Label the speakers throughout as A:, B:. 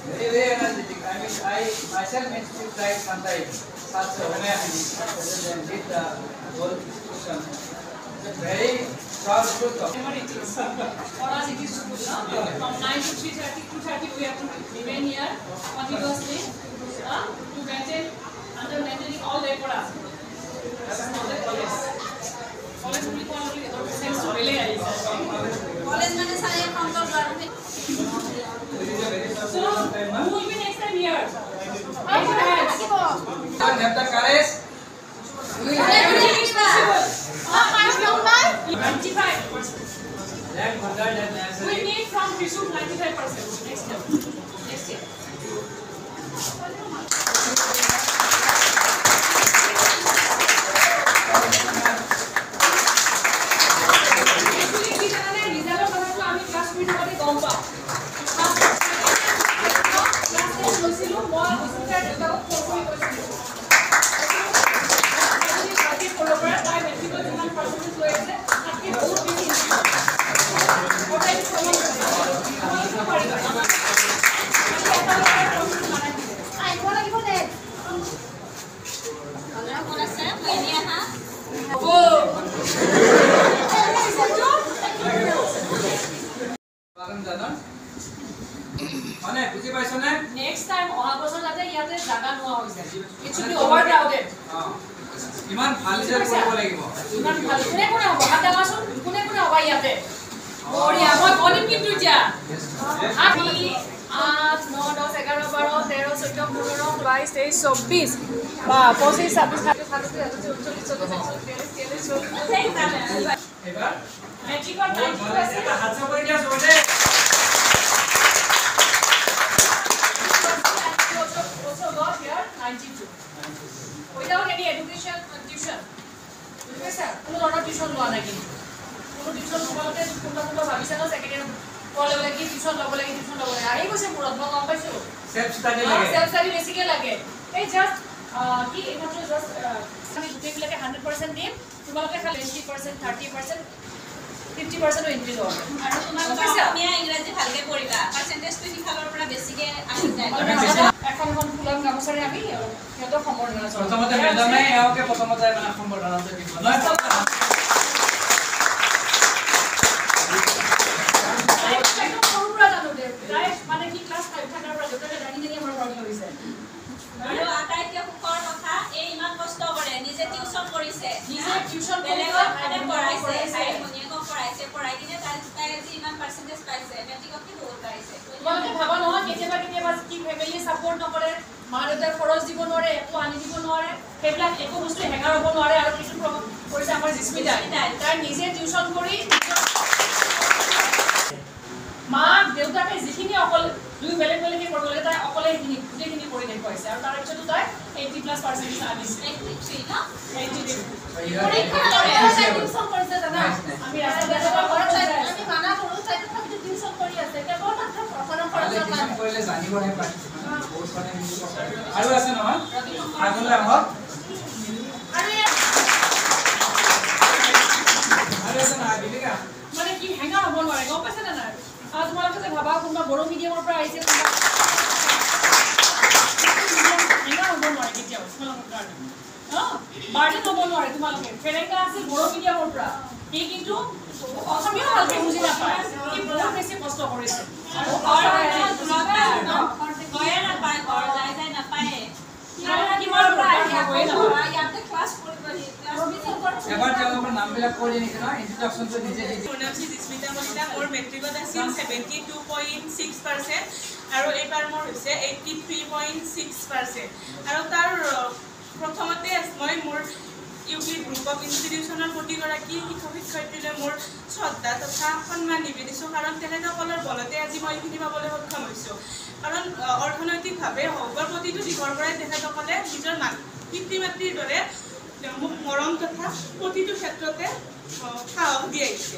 A: Very, very energetic. I mean, I myself makes me try sometimes. Such a woman and did the whole cushion. It's very powerful.
B: For us, it is good. From 9 to 3:30 to 30, we have to remain here continuously to maintain under maintaining all day for us. This is not the college. College will be only sense to relay. College man is higher from the government. So, who will be next time here?
A: Have the courage. We have
B: 95%. We need from Trishul 95% next year. Next year. Next time, it should be overcrowded.
A: Iman khali se korbo lagibo.
B: Iman khali. Kune kune hobo? Hata masun. Kune kune hobo yate. Oria. Moi bolim kintu ja. Abi 8, 9, 10, 11, 12, 13, 14, 15, 23, 24. Ba, 25, 26, 27, 28, 29, 30.
A: Ebar
B: Magic or 90%.
A: हाथ से कोई क्या सोचे?
B: Also got here 92. Without any education tuition. Yes sir. কোনো ধৰণৰ tuition লোৱা নাই কিন্তু কোনো টিউশন তোমালোকে কোনটা ভাবিছা না সেকেন্ড ইয়াৰ কলেজ লাগি টিউশন ল'ব লাগে আহি গৈছে মুৰত মই গম পাইছো
A: सेल्फ स्टडी लगे
B: সেলফ স্টাডি বেছিকে লাগে এই জাস্ট কি এইমাত্ৰ জাস্ট আমি গোটেইবিলাকে 100% দিম তোমালোকে খালি 20% 30% 50% ইনক্ৰিজ হ'ব
C: আৰু তোমালোকে অসমীয়া ইংৰাজী ভালকে পঢ়িবা পাৰ্চেন্টেজটো সিফালৰ পৰা বেছিকে আহি যায়
B: এখন ফুলাম গামোচাৰে আমি সিহঁতৰ সম্বৰ্ধনা জনাওঁ
A: প্ৰথমতে মেডামে এওঁকে প্ৰথমতে মানে সম্বৰ্ধনা দিব নহয় মানে কি ক্লাছ 5 থাকাৰ পৰা যতকে জানি আমাৰ প্ৰব্লেম হৈছে
C: আৰু আটাইতকৈ সুখৰ কথা এই ইমান কষ্ট কৰে নিজে টিউচন কৰিছে
B: নিজে টিউচন
C: বেলেগক মানে পঢ়াইছে মনিয়াকক পঢ়াই কিনে তাই আজি ইমান পাৰ্চেন্টেজ পাইছে মেট্ৰিকত কি বহুত পাইছে
B: তোমালোকে ভাবা নহয় কেতিয়াবা কি ফেমিলি সাপোৰ্ট নকৰে মা দেউতাই খৰচ দিব নোৱাৰে একো আনি দিব নোৱাৰে সেইবিলাক একো বস্তু হেঙাৰ হ'ব নোৱাৰে আৰু কিছু কৰিছে আমাৰ জিস্মিতা তাই নিজে টিউচন কৰি মা দেউতাকে যিখিনি অকল দুই বেলেগ বেলেগকে কৰিব লাগে তাই অকলে গোটেইখিনি কৰি দেখুৱাইছে আৰু তাৰ পিছতো তাই 80+ আনিছে
C: 83 ন
B: 83 টিউচন কৰিছে জানা আমি ৰাস্তা ঘৰত আমি মানা কৰো তাই তথাপিতো টিউচন কৰি আছে কেৱল মাত্ৰ প্ৰথম
A: টিউচন কৰিলে জানিবহে পাৰি বহুত মানে আৰু আছে নহয় আগলৈ আহক আৰু আছে না বিলিকা
B: মানে কি হেঙা হ'ব নোৱাৰে গম পাইছে না নাই আৰু তোমালোকে যে ভাবা কোনবা বড় মিডিয়ামৰ পৰা আহিছে কোনবা হেঙা হ'ব নোৱাৰে কেতিয়াও তোমালোকৰ কাৰণে বাৰ্ডেন হ'ব নোৱাৰে তোমালোকে ফেৰেংগা আছে বড় মিডিয়ামৰ পৰা এই কিন্তু অসমীয়া ভালকে বুজি নাপায় কি বহুত বেছি কষ্ট কৰিছে আৰু
C: গয়ে নাপায় ঘৰ যাই নাপায়
A: এবাৰ তেওঁলোকৰ নামবিলাক কৈ দিছে না ইন্ট্ৰোডাকশনটো নিজে দিছে
D: মোৰ নাম জিস্মিতা মহিলা মোৰ মেট্ৰিকত আছিল 72.6% আৰু এইবাৰ মোৰ হৈছে 83.6% আৰু তাৰ প্ৰথমতে মই মোৰ ইউপি গ্ৰুপ অফ ইনষ্টিটিউচনৰ প্ৰতিগৰাকী শিক্ষক শিক্ষয়িত্ৰীলৈ মোৰ শ্ৰদ্ধা তথা সন্মান নিবেদিছোঁ কাৰণ তেখেতসকলৰ বলতে আজি মই এইখিনি পাবলৈ সক্ষম হৈছোঁ কাৰণ অৰ্থনৈতিকভাৱে হওক বা প্ৰতিটো দিশৰ পৰাই তেখেতসকলে নিজৰ পিতৃ মাতৃৰ দৰে মোক মৰম তথা প্ৰতিটো ক্ষেত্ৰতে সাহস দি আহিছে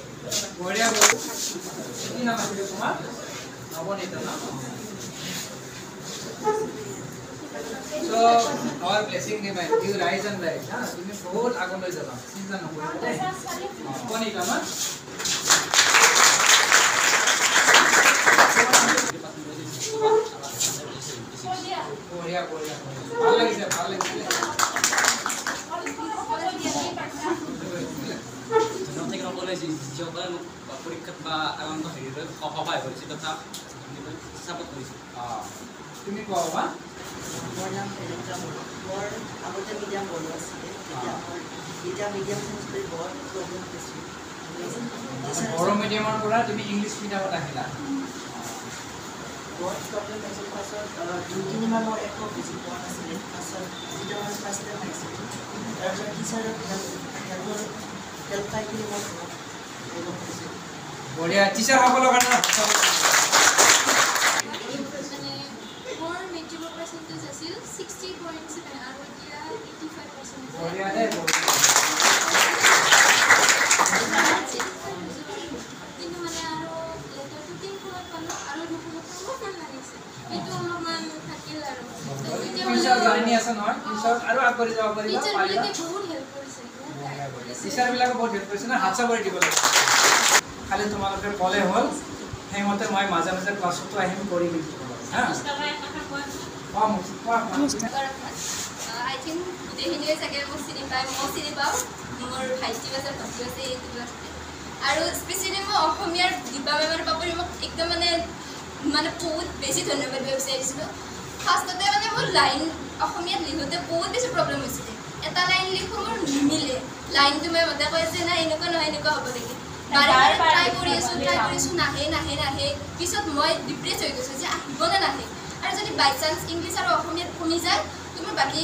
A: So our blessing name is you rise and rise. हाँ तुम्हें बहुत आगे ले जाना चिंता न करो कौन ही काम বঢ়িয়া বঢ়িয়া ভাল লাগিছে
E: জনতাকে সকলোৱে যিসকলে মোক পৰীক্ষাত বা আনন্দ হেৰিলৈ সহায় কৰিছে তথা চাপৰ্ট কৰিছে
A: তুমি কোৱা
F: মোৰ নাম এলেক্ট্ৰা বড়ো মোৰ আগতে মিডিয়াম বড়ো আছিলে এতিয়া মিডিয়াম চেঞ্জ কৰি বৰ প্ৰব্লেম হৈছিল
A: বড়ো মিডিয়ামৰ পৰা তুমি ইংলিছ মিডিয়ামত আহিলা
F: বহুত প্ৰব্লেম হৈছিল পাছত 2-3 মাহ মোৰ একো বুজি পোৱা নাছিলে পাছত যেতিয়া মই ফাৰ্ষ্ট টাইম আহিছিলোঁ তাৰপিছত টিচাৰৰ হেল্প পাই কিনে মই ডেভেলপ কৰিছোঁ
A: বঢ়িয়া টিচাৰসকলৰ কাৰণে
G: মোৰ মেট্ৰিকৰ পাৰ্চেণ্টেজ আছিল 60.7 আৰু এতিয়া 85%।
A: বঢ়িয়া দেই
G: কিন্তু মানে আৰু লেটাৰটো টিংখনত পালোঁ আৰু দুখনত অলপমান লাগিছে সেইটো অলপমান থাকিল আৰু
A: টিচাৰ জানি আছে নহয় টিচাৰ আৰু আগবাঢ়ি যাব পাৰিবা
G: টিচাৰবিলাকে বহুত হেল্প কৰিছে
A: টিচাৰবিলাকে বহুত হেল্প কৰিছে না হাত চাপৰি দিব লাগে খালি তোমালোকে ক'লে হ'ল সেইমতে মই মাজে মাজে ক্লাছতো আহিম কৰি দিম হা
G: আই থিংক গোটেইখিনিয়ে চাগে মোক চিনি পায় মই চিনি পাওঁ মোৰ ভাইটি আছে ভণ্টি আছে এইটো ক্লাছতে আৰু স্পেচিয়েলি মই অসমীয়াৰ দীপা মেমৰ পাপৰি মোক একদম মানে বহুত বেছি ধন্যবাদ দিব বিচাৰিছিলোঁ ফাৰ্ষ্টতে মানে মোৰ লাইন অসমীয়াত লিখোঁতে বহুত বেছি প্ৰব্লেম হৈছিলে এটা লাইন লিখোঁ মোৰ নিমিলে লাইনটো মই মতে কৈ আছে নাই এনেকুৱা নহয় এনেকুৱা হ'ব লাগে বাৰে বাৰে ট্ৰাই কৰি আছোঁ নাহে পিছত মই ডিপ্ৰেছ হৈ গৈছোঁ যে আহিবনে নাহে আৰু যদি বাই চান্স ইংলিছ আৰু অসমীয়াত কমি যায় তুমি বাকী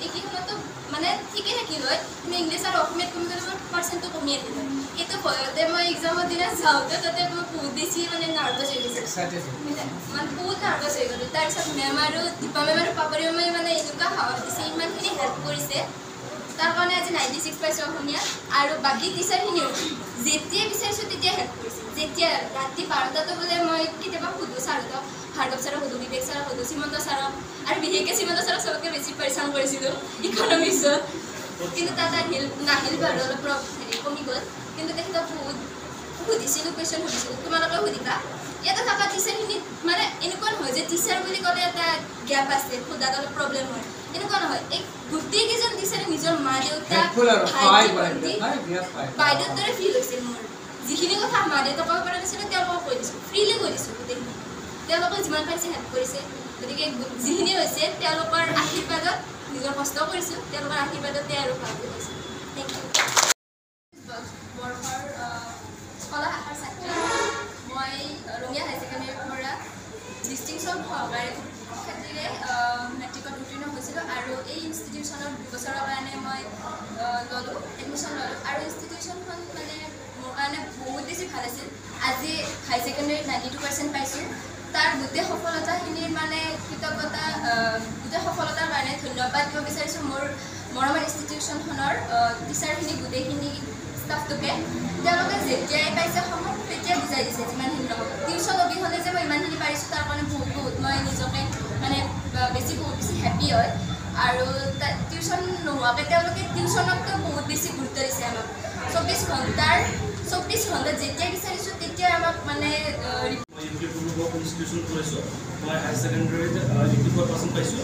G: এইকেইখনতো মানে ঠিকেই থাকিল হয় তুমি ইংলিছ আৰু অসমীয়াত কমি গ'লে মোৰ পাৰ্চেণ্টটো কমি আহিল হয় এইটো ভয়তে মই এক্সামৰ দিনা যাওঁতে তাতে মই বহুত বেছি মানে নাৰ্ভাছ হৈ গৈছোঁ মানে বহুত নাৰ্ভাছ হৈ গ'লোঁ তাৰপিছত মেম আৰু দীপা মেম আৰু পাপৰি মেমে মানে এনেকুৱা সাহস দিছে ইমানখিনি হেল্প কৰিছে তাৰ কাৰণে আজি 96 পাইছোঁ অসমীয়াত আৰু বাকী টিচাৰখিনিও যেতিয়াই বিচাৰিছোঁ তেতিয়াই হেল্প কৰিছে যেতিয়া ৰাতি 12টাতো বোলে মই কেতিয়াবা সুধোঁ ছাৰহঁতক ভাৰ্গৱ ছাৰক সুধোঁ বিবেক ছাৰক সুধোঁ সীমন্ত ছাৰক আৰু বিশেষকৈ সীমন্ত ছাৰক চবতকৈ বেছি পৰিশ্ৰম কৰিছিলোঁ ইকনমিক্সত কিন্তু তাত হেল্প নাহিল বাৰু অলপ হেৰি কমি গ'ল কিন্তু তেখেতক বহুত সুধিছিলোঁ কুৱেশ্যন সুধিছিলোঁ তোমালোকেও সুধিবা ইয়াতে থকা টিচাৰখিনিত মানে এনেকুৱা নহয় যে টিচাৰ বুলি ক'লে এটা গেপ আছে সোধাত অলপ প্ৰব্লেম হয় এনেকুৱা নহয় এই গোটেইকেইজন টিচাৰে নিজৰ মা দেউতা বাইদেউৰ দৰে ফিল হৈছিল মোৰ যিখিনি কথা মা দেউতাক ক'ব পৰা নাছিলোঁ তেওঁলোকক কৈ দিছোঁ ফ্ৰীলি কৈ দিছোঁ গোটেইখিনি তেওঁলোকে যিমান পাৰিছে হেল্প কৰিছে গতিকে যিখিনি হৈছে তেওঁলোকৰ আশীৰ্বাদত নিজৰ কষ্ট কৰিছোঁ তেওঁলোকৰ আশীৰ্বাদতে আৰু ভালকৈ হৈছোঁ থেংক ইউ বৰ্ষৰ কলা শাখাৰ ছাত্ৰী মই ৰঙিয়া হাই ছেকেণ্ডেৰীৰ পৰা ডিষ্টিংশ্যন সহকাৰে ক্ষেত্ৰৰে মেট্ৰিকত উত্তীৰ্ণ হৈছিলোঁ আৰু এই ইনষ্টিটিউশ্যনত 2 বছৰৰ কাৰণে মই এডমিশ্যন ল'লোঁ আৰু ইনষ্টিটিউশ্যনখন মানে মোৰ কাৰণে বহুত বেছি ভাল আছিল আজি হাই ছেকেণ্ডেৰীত 92% পাইছোঁ তাৰ গোটেই সফলতাখিনিৰ মানে কৃতজ্ঞতা গোটেই সফলতাৰ কাৰণে ধন্যবাদ দিব বিচাৰিছোঁ মোৰ মৰমৰ ইনষ্টিটিউশ্যনখনৰ টিচাৰখিনি গোটেইখিনি ষ্টাফটোকে তেওঁলোকে যেতিয়াই পাইছে সময় তেতিয়াই বুজাই দিছে যিমানখিনি নহ'ব টিউশ্যন অবিহনে যে মই ইমানখিনি পাৰিছোঁ তাৰ কাৰণে বহুত মই নিজকে মানে বহুত বেছি হেপী হয় আৰু টিউশ্যন নোহোৱাকৈ তেওঁলোকে টিউশ্যনতকৈ বহুত বেছি গুৰুত্ব দিছে আমাক 24 ঘণ্টাত যেতিয়াই বিচাৰিছোঁ তেতিয়াই আমাক মানে
H: ইনষ্টিটিউশ্যন কৰিছোঁ মই হাই ছেকেণ্ডেৰীত 84% পাইছোঁ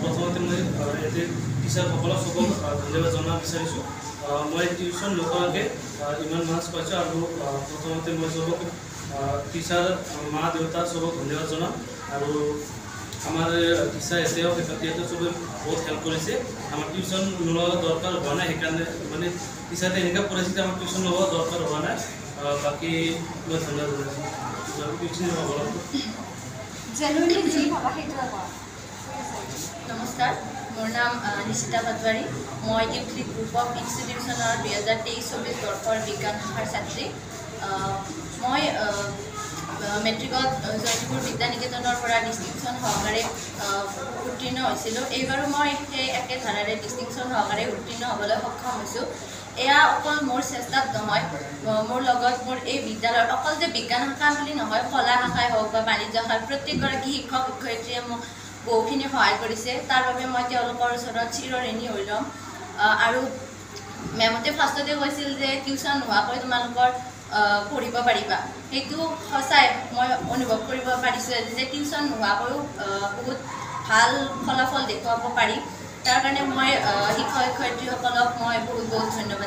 H: প্ৰথমতে মই ইয়াতে টিচাৰসকলক চবক ধন্যবাদ জনাব বিচাৰিছোঁ মই টিউশ্যন নোকোৱাকৈ ইমান মাৰ্কছ পাইছোঁ আৰু প্ৰথমতে মই চবক টিচাৰ মা দেউতা চবক ধন্যবাদ জনাম আৰু আমাৰ টিচাৰ এতিয়াও এতিয়াতো চবে বহুত হেল্প কৰিছে আমাৰ টিউশ্যন নোলোৱা দৰকাৰ হোৱা নাই সেইকাৰণে মানে টিচাৰে এনেকুৱা পৰিস্থিতি আমাৰ টিউশ্যন ল'ব দৰকাৰ হোৱা নাই বাকী মই ধন্যবাদ জনাইছোঁ
I: নমস্কাৰ মোৰ নাম নিশিতা পাটোৱাৰী মই ইউথলিক গ্ৰুপ অফ ইনষ্টিটিউশ্যনৰ 2023-24 বৰ্ষৰ বিজ্ঞান শাখাৰ ছাত্ৰী মই মেট্ৰিকত জয়পুৰ বিদ্যানিকেতনৰ পৰা ডিষ্টিংশ্যন সহকাৰে উত্তীৰ্ণ হৈছিলোঁ এইবাৰো মই সেই একে ধাৰাৰে ডিষ্টিংশ্যন সহকাৰে উত্তীৰ্ণ হ'বলৈ সক্ষম হৈছোঁ এয়া অকল মোৰ চেষ্টাত নহয় মোৰ লগত মোৰ এই বিদ্যালয়ত অকল যে বিজ্ঞান শাখা বুলি নহয় কলা শাখাই হওক বা বাণিজ্য শাখাৰ প্ৰত্যেকগৰাকী শিক্ষক শিক্ষয়িত্ৰীয়ে মোক বহুখিনি সহায় কৰিছে তাৰ বাবে মই তেওঁলোকৰ ওচৰত চিৰঋণী হৈ ল'ম আৰু মেমতে ফাৰ্ষ্টতে কৈছিল যে টিউশ্যন নোহোৱাকৈ তোমালোকৰ পঢ়িব পাৰিবা সেইটো সঁচাই মই অনুভৱ কৰিব পাৰিছোঁ যে টিউশ্যন নোহোৱাকৈও বহুত ভাল ফলাফল দেখুৱাব পাৰিম তাৰ কাৰণে মই শিক্ষক শিক্ষয়িত্ৰীসকলক মই বহুত বহুত ধন্যবাদ